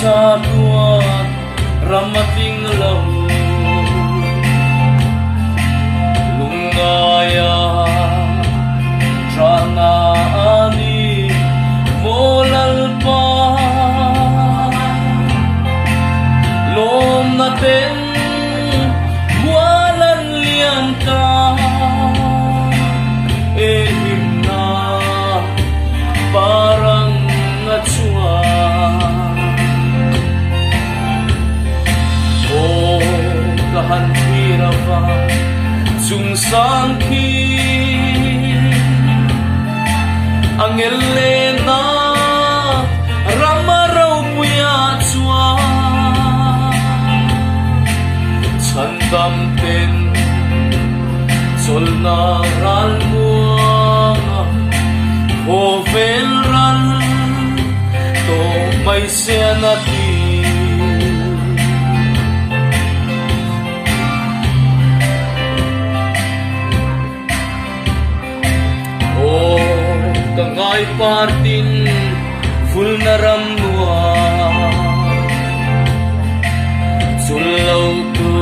sa tuat ramating lau lungaya trana ani molal pa lom natin walan lian ta ehim na parang ngatsua kahan hirava sungsang ki ang Elena ramaraw puya chua chandam ten solna ral mua hovel ral to may senati Kangay partin full na ramnua sulaw ko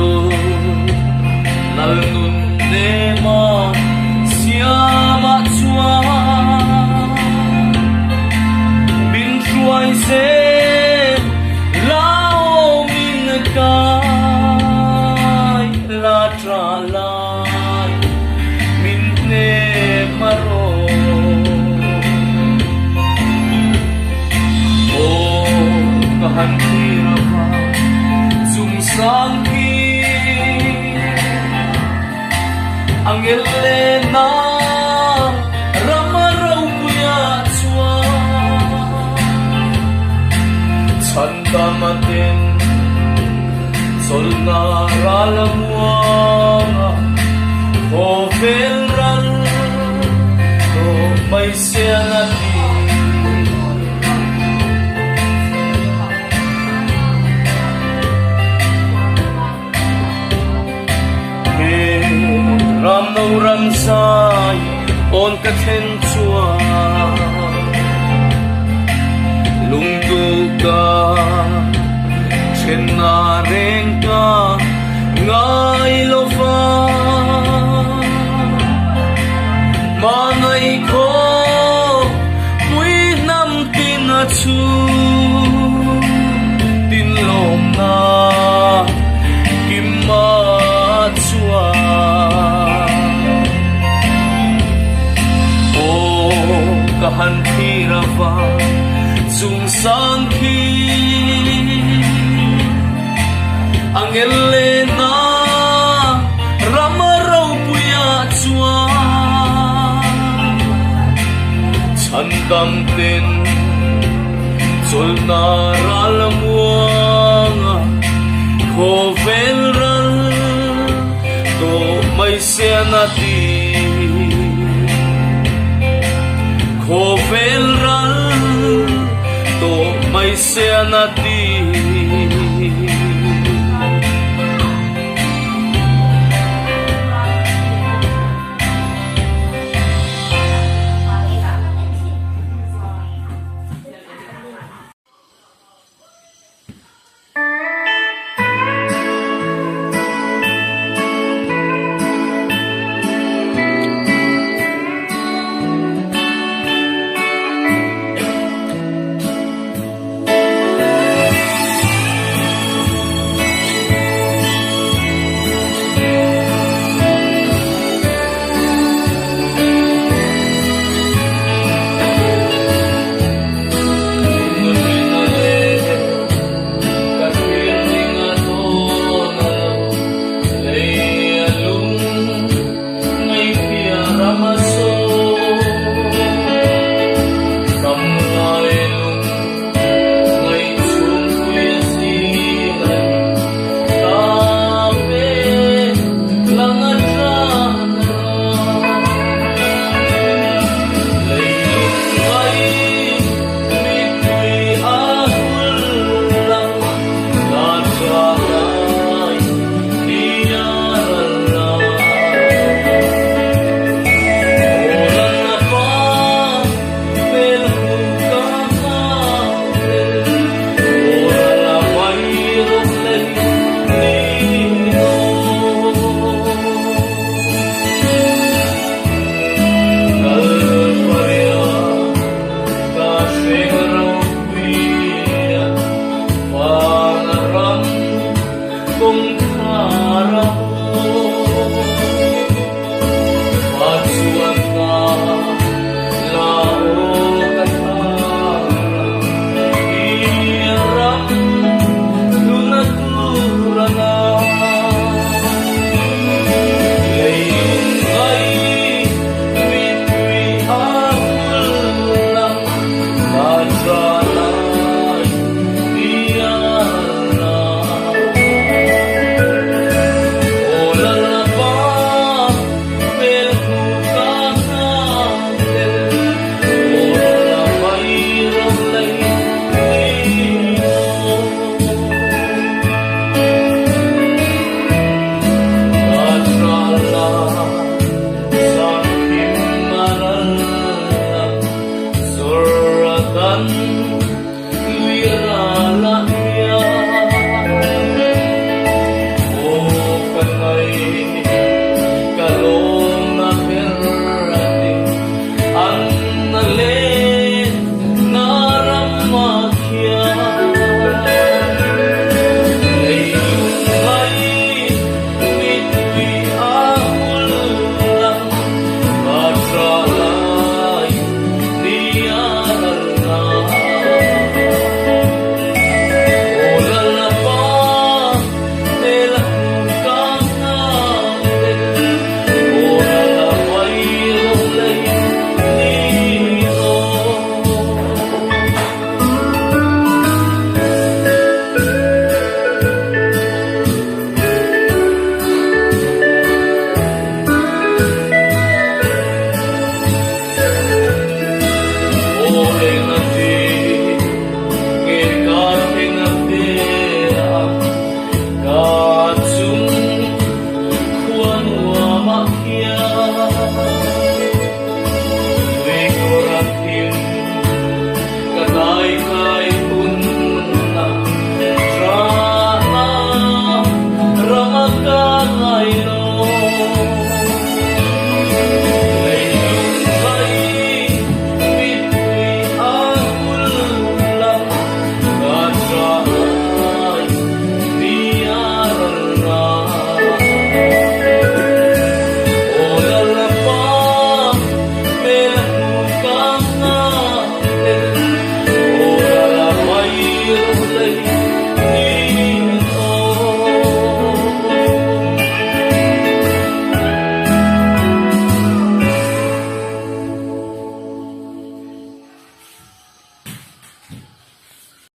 nalnun nema siyama chua bin shuai se lao min kai la tra lai min ne maro kahan hirava sungsang ki ang Elena ramaraw puya chua chandamatin solna ralamuanga hovel ral to may senati ram nâu ram sai on ka khen chua lung tu ka chen na reng ka ngai lo fa manai ko pui nam tin a chu tin lom na kim ma chua kahan hirava sungsang ki ang Elena ramaraw puya chua chandam ten solna ralamuanga hovel ral to may senati hovel ral to may senati